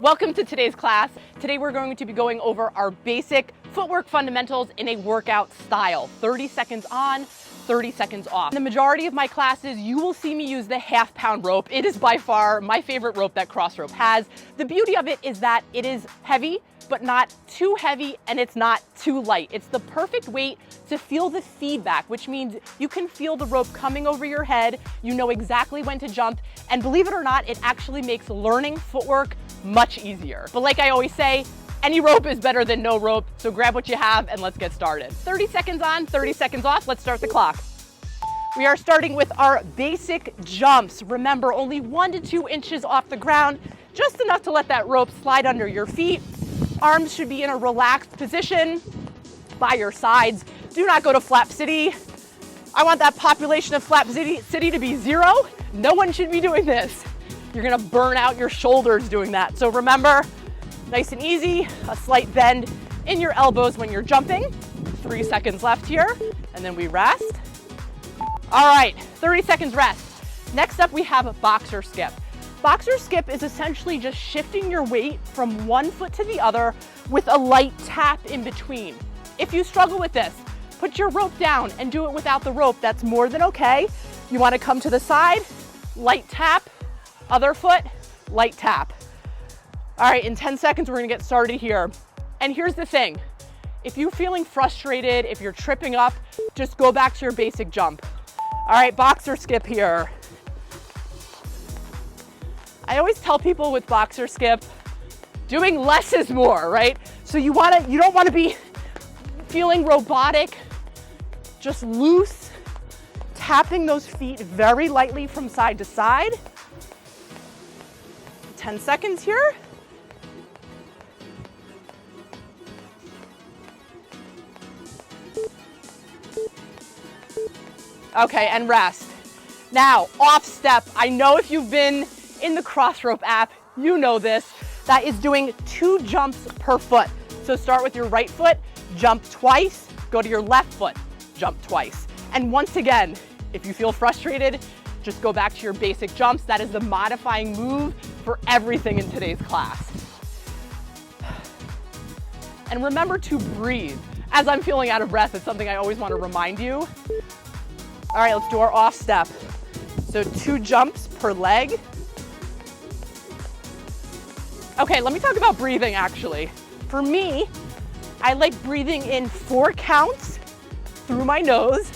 Welcome to today's class. Today we're going to be going over our basic footwork fundamentals in a workout style. 30 seconds on, 30 seconds off. In the majority of my classes, you will see me use the half-pound rope. It is by far my favorite rope that CrossRope has. The beauty of it is that it is heavy, but not too heavy, and it's not too light. It's the perfect weight to feel the feedback, which means you can feel the rope coming over your head. You know exactly when to jump, and believe it or not, it actually makes learning footwork much easier. But like I always say, any rope is better than no rope, so grab what you have and let's get started. 30 seconds on, 30 seconds off. Let's start the clock. We are starting with our basic jumps. Remember, only 1 to 2 inches off the ground, just enough to let that rope slide under your feet. Arms should be in a relaxed position by your sides. Do not go to Flap City. I want that population of Flap City to be 0. No one should be doing this. You're gonna burn out your shoulders doing that. So remember, nice and easy, a slight bend in your elbows when you're jumping. 3 seconds left here, and then we rest. All right, 30 seconds rest. Next up, we have a boxer skip. Boxer skip is essentially just shifting your weight from one foot to the other with a light tap in between. If you struggle with this, put your rope down and do it without the rope. That's more than okay. You wanna come to the side, light tap, other foot, light tap. All right, in 10 seconds, we're gonna get started here. And here's the thing. If you're feeling frustrated, if you're tripping up, just go back to your basic jump. All right, boxer skip here. I always tell people with boxer skip, doing less is more, right? So you don't wanna be feeling robotic, just loose, tapping those feet very lightly from side to side. 10 seconds here. Okay, and rest. Now, off step. I know if you've been in the CrossRope app, you know this. That is doing 2 jumps per foot. So start with your right foot, jump twice, go to your left foot, jump twice. And once again, if you feel frustrated, just go back to your basic jumps. That is the modifying move for everything in today's class. And remember to breathe. As I'm feeling out of breath, it's something I always want to remind you. All right, let's do our off step. So 2 jumps per leg. Okay, let me talk about breathing actually. For me, I like breathing in 4 counts through my nose,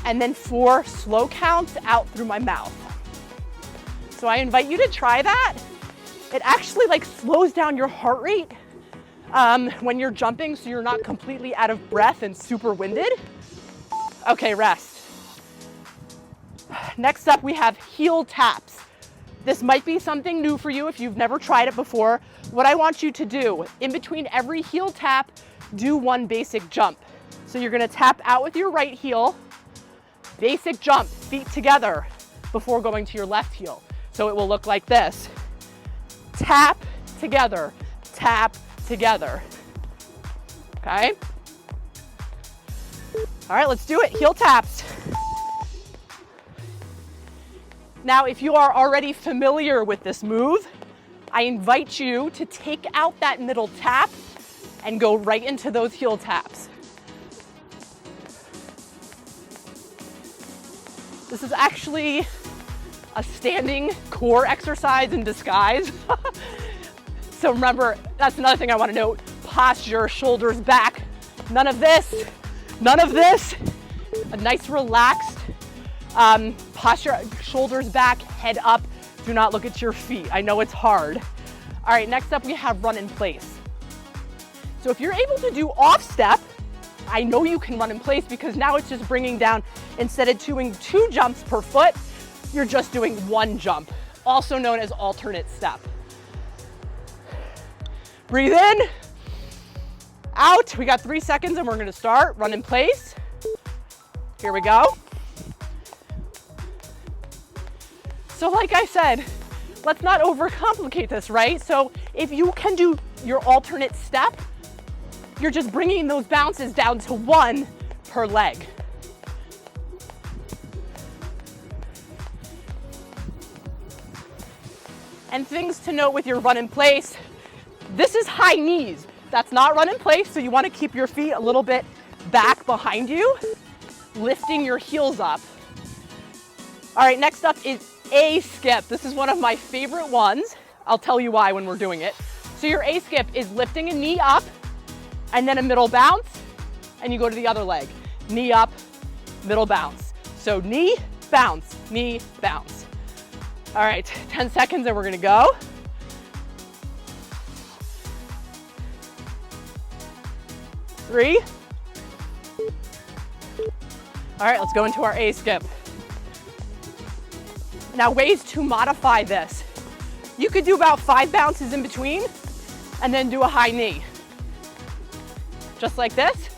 and then 4 slow counts out through my mouth. So I invite you to try that. It actually slows down your heart rate when you're jumping, so you're not completely out of breath and super winded. Okay, rest. Next up, we have heel taps. This might be something new for you if you've never tried it before. What I want you to do, in between every heel tap, do 1 basic jump. So you're gonna tap out with your right heel, basic jump, feet together, before going to your left heel. So it will look like this. Tap together, tap together. Okay? All right, let's do it. Heel taps. Now, if you are already familiar with this move, I invite you to take out that middle tap and go right into those heel taps. This is actually a standing core exercise in disguise. So remember, that's another thing I want to note. Posture, shoulders back. None of this, none of this. A nice relaxed posture, shoulders back, head up. Do not look at your feet. I know it's hard. All right, next up we have run in place. So if you're able to do off step, I know you can run in place because now it's just bringing down, instead of doing 2 jumps per foot, you're just doing 1 jump, also known as alternate step. Breathe in, out. We got 3 seconds and we're gonna start. Run in place. Here we go. So like I said, let's not overcomplicate this, right? So if you can do your alternate step, you're just bringing those bounces down to 1 per leg. And things to note with your run in place, this is high knees. That's not run in place, so you want to keep your feet a little bit back behind you, lifting your heels up. All right, next up is a skip. This is one of my favorite ones. I'll tell you why when we're doing it. So your A skip is lifting a knee up and then a middle bounce, and you go to the other leg. Knee up, middle bounce. So knee, bounce, knee, bounce. All right, 10 seconds and we're gonna go. Three. All right, let's go into our A skip. Now, ways to modify this. You could do about 5 bounces in between and then do a high knee. Just like this.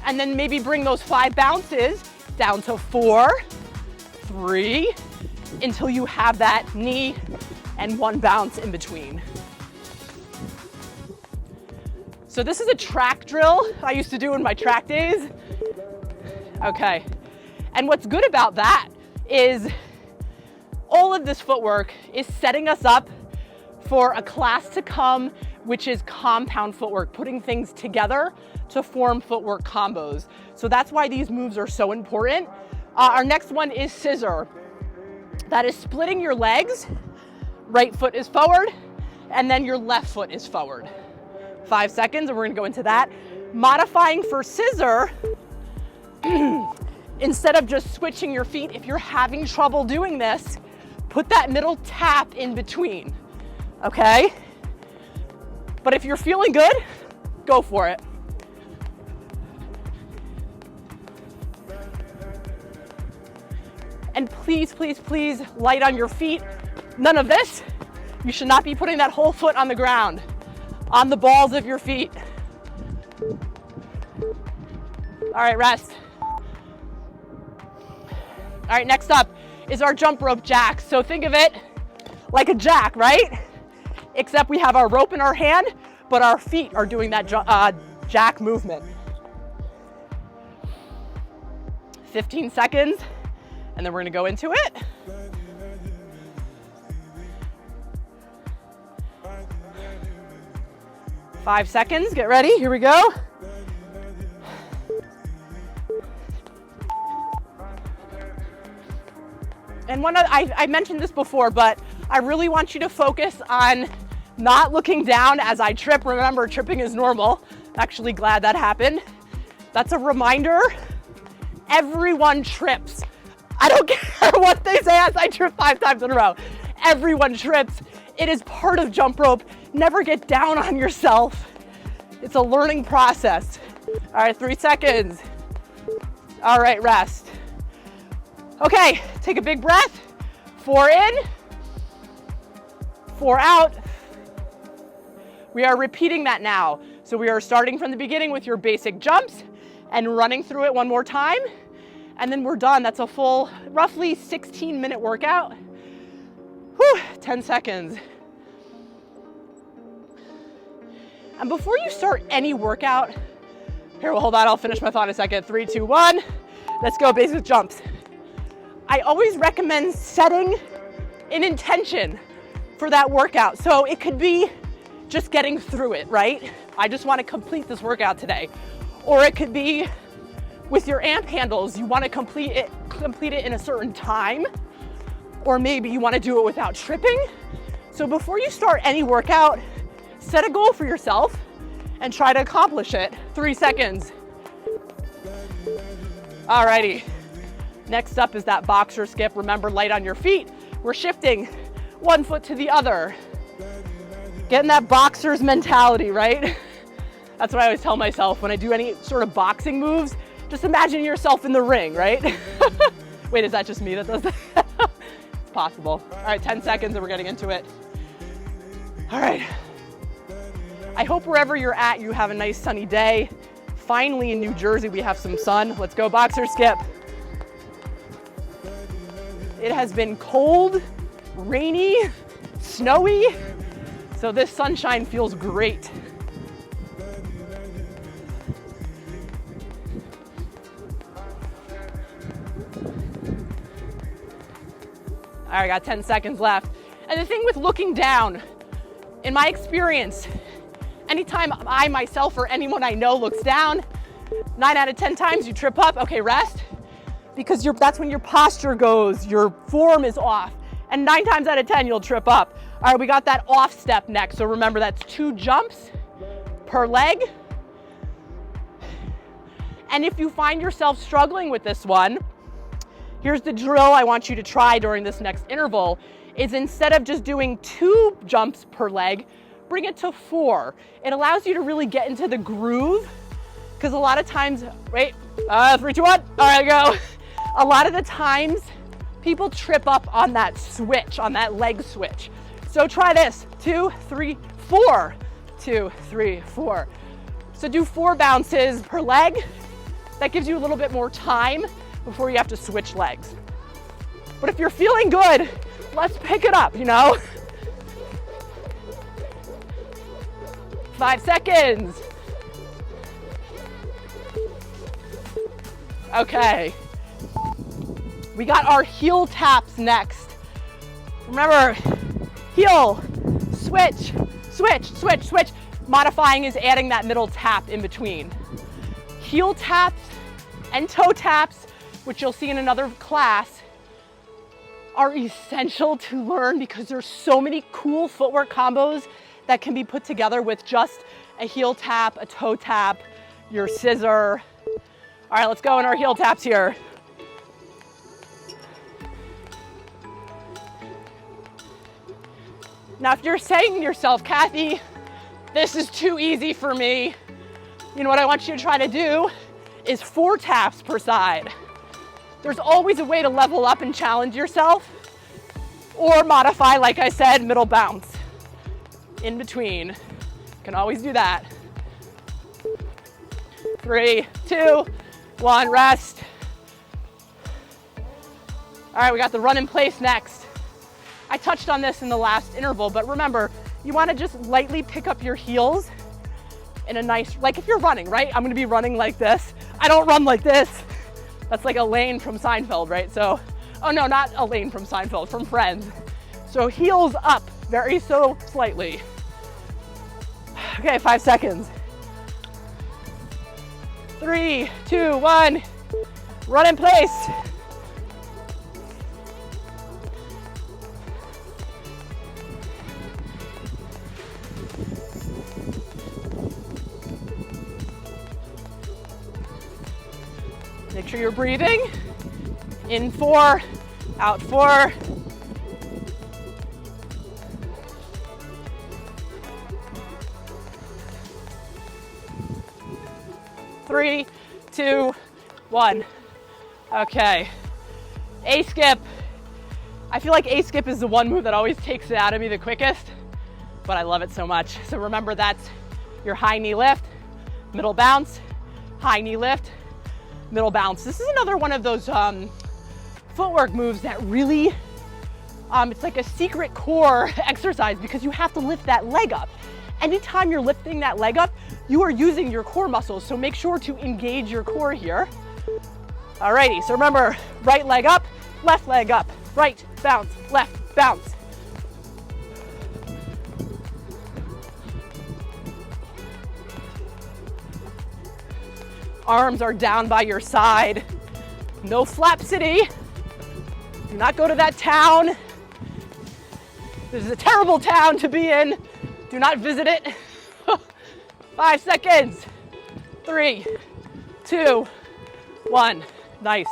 And then maybe bring those 5 bounces down to 4, 3, until you have that knee and 1 bounce in between. So this is a track drill I used to do in my track days. Okay. And what's good about that is all of this footwork is setting us up for a class to come, which is compound footwork, putting things together to form footwork combos. So that's why these moves are so important. Our next one is scissor. That is splitting your legs. Right foot is forward, and then your left foot is forward. 5 seconds, and we're gonna go into that. Modifying for scissor, instead of just switching your feet, if you're having trouble doing this, put that middle tap in between, okay? But if you're feeling good, go for it. And please, please, please, light on your feet. None of this. You should not be putting that whole foot on the ground, on the balls of your feet. All right, rest. All right, next up is our jump rope jack. So think of it like a jack, right? Except we have our rope in our hand, but our feet are doing that jack movement. 15 seconds, and then we're gonna go into it. Five seconds, get ready, here we go. And I mentioned this before, but I really want you to focus on not looking down as I trip. Remember, tripping is normal. Actually glad that happened. That's a reminder. Everyone trips. I don't care what they say as I trip 5 times in a row. Everyone trips. It is part of jump rope. Never get down on yourself. It's a learning process. All right, 3 seconds. All right, rest. Okay, take a big breath. 4 in, 4 out. We are repeating that now. So we are starting from the beginning with your basic jumps and running through it one more time. And then we're done. That's a full, roughly 16-minute workout. Whew, 10 seconds. And before you start any workout, here, well, hold on, I'll finish my thought in a second. 3, 2, 1. Let's go, basic jumps. I always recommend setting an intention for that workout. So it could be just getting through it, right? I just want to complete this workout today. Or it could be with your amp handles, you want to complete it in a certain time. Or maybe you want to do it without tripping. So before you start any workout, set a goal for yourself and try to accomplish it. 3 seconds. Alrighty. Next up is that boxer skip. Remember, light on your feet. We're shifting one foot to the other. Getting that boxer's mentality, right? That's what I always tell myself when I do any sort of boxing moves. Just imagine yourself in the ring, right? Wait, is that just me that does that? It's possible. All right, 10 seconds and we're getting into it. All right. I hope wherever you're at, you have a nice sunny day. Finally in New Jersey, we have some sun. Let's go boxer skip. It has been cold, rainy, snowy, so this sunshine feels great. All right, I got 10 seconds left. And the thing with looking down, in my experience, anytime I myself or anyone I know looks down, 9 out of 10 times you trip up. Okay, rest, because that's when your posture goes, your form is off, and 9 times out of 10 you'll trip up. All right, we got that off step next. So remember, that's 2 jumps per leg. And if you find yourself struggling with this one, here's the drill I want you to try during this next interval, is instead of just doing 2 jumps per leg, bring it to 4. It allows you to really get into the groove, because a lot of times, wait, 3, 2, 1, all right, go. A lot of the times, people trip up on that switch, on that leg switch. So try this, 2, 3, 4, 2, 3, 4. So do 4 bounces per leg. That gives you a little bit more time before you have to switch legs. But if you're feeling good, let's pick it up, you know? 5 seconds. Okay. We got our heel taps next. Remember, heel, switch, switch, switch, switch. Modifying is adding that middle tap in between. Heel taps and toe taps, which you'll see in another class, are essential to learn because there's so many cool footwork combos that can be put together with just a heel tap, a toe tap, your scissor. All right, let's go in our heel taps here. Now, if you're saying to yourself, Kathy, this is too easy for me, you know what I want you to try to do is 4 taps per side. There's always a way to level up and challenge yourself, or modify, like I said, middle bounce in between. Can always do that. 3, 2, 1, rest. All right, we got the run in place next. I touched on this in the last interval, but remember, you want to just lightly pick up your heels in a nice, like if you're running, right? I'm going to be running like this. I don't run like this. That's like Elaine from Seinfeld, right? So, oh no, not Elaine from Seinfeld, from Friends. So heels up, very so slightly. Okay, 5 seconds. 3, 2, 1, run in place. Make sure you're breathing. In 4, out 4. Three, 2, 1. Okay. A-skip. I feel like A-skip is the one move that always takes it out of me the quickest, but I love it so much. So remember, that's your high knee lift, middle bounce, high knee lift, middle bounce. This is another one of those footwork moves that really, it's like a secret core exercise because you have to lift that leg up. Anytime you're lifting that leg up, you are using your core muscles, so make sure to engage your core here. Alrighty, so remember, right leg up, right, bounce, left, bounce. Arms are down by your side. No flapsity. Do not go to that town. This is a terrible town to be in. Do not visit it. 5 seconds. 3, 2, 1. Nice.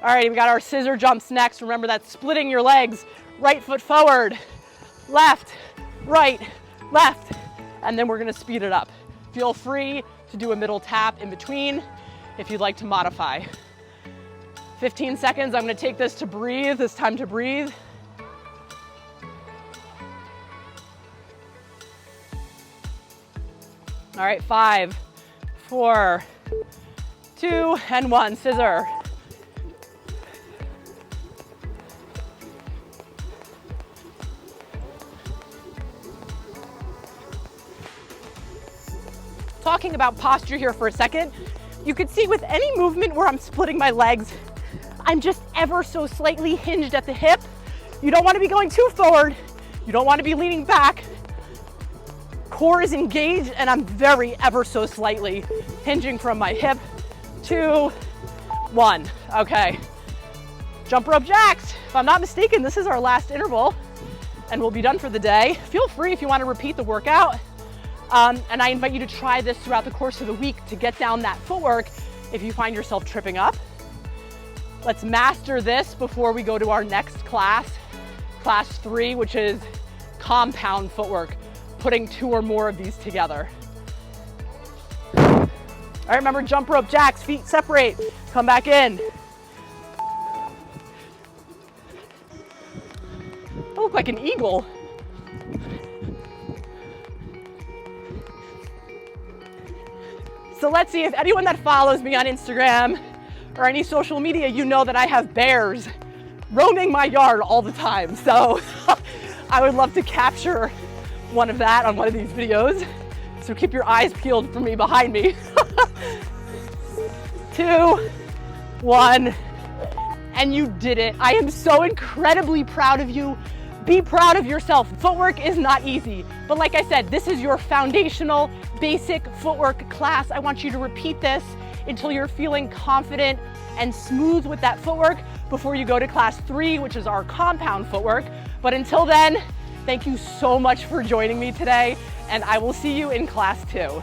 All right, we got our scissor jumps next. Remember, that's splitting your legs. Right foot forward, left, right, left, and then we're gonna speed it up. Feel free to do a middle tap in between if you'd like to modify. 15 seconds, I'm gonna take this to breathe. It's time to breathe. All right, 5, 4, 2, and 1, scissor. Talking about posture here for a second, you could see with any movement where I'm splitting my legs, I'm just ever so slightly hinged at the hip You don't want to be going too forward. You don't want to be leaning back. Core is engaged, and I'm very ever so slightly hinging from my hip. 2, 1. Okay. Jump rope jacks. If I'm not mistaken, this is our last interval, and we'll be done for the day. Feel free if you want to repeat the workout. And I invite you to try this throughout the course of the week to get down that footwork if you find yourself tripping up. Let's master this before we go to our next class, class 3, which is compound footwork, putting 2 or more of these together. All right, remember jump rope jacks, feet separate, come back in. I look like an eagle. So let's see, if anyone that follows me on Instagram or any social media, you know that I have bears roaming my yard all the time. So I would love to capture one of that on one of these videos. So keep your eyes peeled for me behind me. 2, 1, and you did it. I am so incredibly proud of you. Be proud of yourself. Footwork is not easy, but like I said, this is your foundational basic footwork class. I want you to repeat this until you're feeling confident and smooth with that footwork before you go to class 3, which is our compound footwork. But until then, thank you so much for joining me today, and I will see you in class 2.